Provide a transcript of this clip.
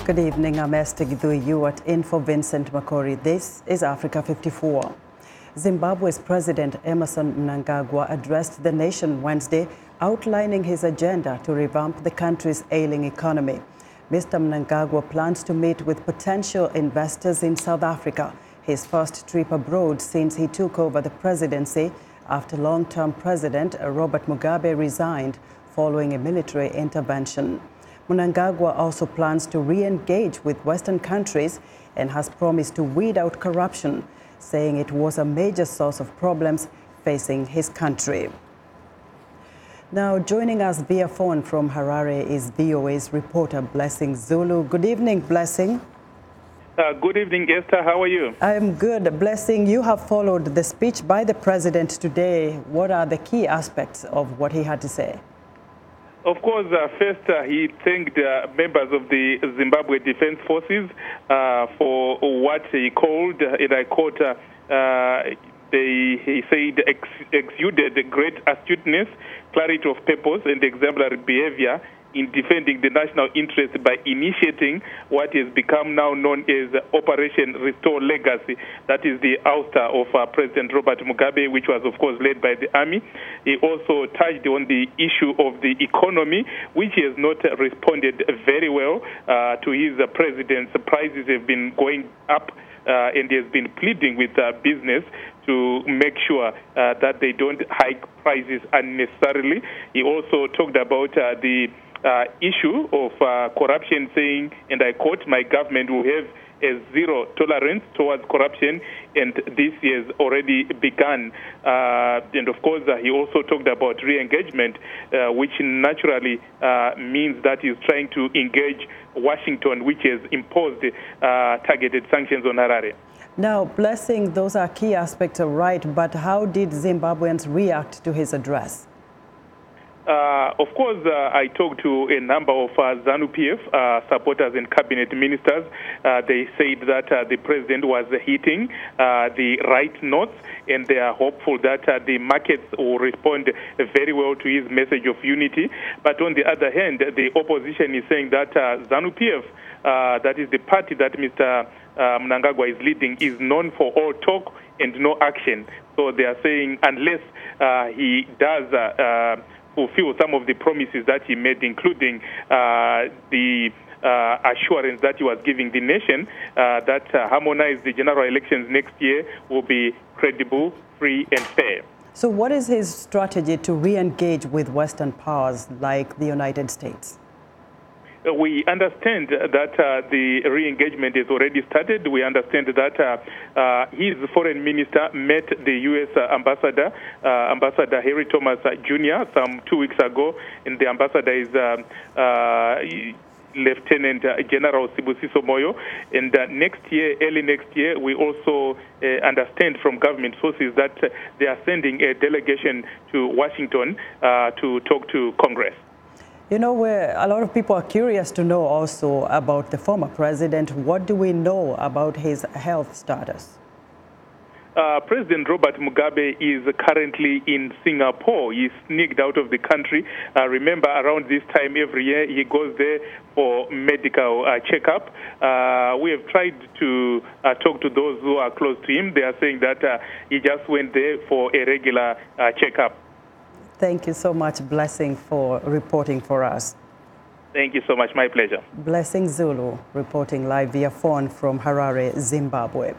Good evening, I'm Esther Githui Ewart in for Vincent Makori. This is Africa 54. Zimbabwe's President Emmerson Mnangagwa addressed the nation Wednesday, outlining his agenda to revamp the country's ailing economy. Mr. Mnangagwa plans to meet with potential investors in South Africa, his first trip abroad since he took over the presidency after long-term President Robert Mugabe resigned following a military intervention. Mnangagwa also plans to re-engage with Western countries and has promised to weed out corruption, saying it was a major source of problems facing his country. Now, joining us via phone from Harare is VOA's reporter Blessing Zulu. Good evening, Blessing. Good evening, Esther. How are you? I'm good. Blessing, you have followed the speech by the president today. What are the key aspects of what he had to say? Of course, first he thanked members of the Zimbabwe Defense Forces for what he called, and I quote, he said, exuded great astuteness, clarity of purpose, and exemplary behavior in defending the national interest by initiating what has become now known as Operation Restore Legacy. That is the ouster of President Robert Mugabe, which was, of course, led by the army. He also touched on the issue of the economy, which has not responded very well to his president's. Prices have been going up, and he has been pleading with business to make sure that they don't hike prices unnecessarily. He also talked about the issue of corruption, saying, and I quote, "My government will have a zero tolerance towards corruption," and this has already begun. And of course, he also talked about re-engagement, which naturally means that he's trying to engage Washington, which has imposed targeted sanctions on Harare. Now, Blessing, those are key aspects, right, but how did Zimbabweans react to his address? Of course, I talked to a number of ZANU-PF supporters and cabinet ministers. They said that the president was hitting the right notes, and they are hopeful that the markets will respond very well to his message of unity. But on the other hand, the opposition is saying that ZANU-PF, that is the party that Mr. Mnangagwa is leading, is known for all talk and no action. So they are saying unless he does fulfill some of the promises that he made, including the assurance that he was giving the nation that harmonize the general elections next year will be credible, free, and fair. So what is his strategy to re-engage with Western powers like the United States? We understand that the re-engagement has already started. We understand that his foreign minister met the U.S. ambassador, Ambassador Harry Thomas Jr., some 2 weeks ago, and the ambassador is Lieutenant General Sibusiso Moyo. And next year, early next year, we also understand from government sources that they are sending a delegation to Washington to talk to Congress. You know, where a lot of people are curious to know also about the former president. What do we know about his health status? President Robert Mugabe is currently in Singapore. He sneaked out of the country. Remember, around this time every year, he goes there for medical checkup. We have tried to talk to those who are close to him. They are saying that he just went there for a regular checkup. Thank you so much, Blessing, for reporting for us. Thank you so much. My pleasure. Blessing Zulu, reporting live via phone from Harare, Zimbabwe.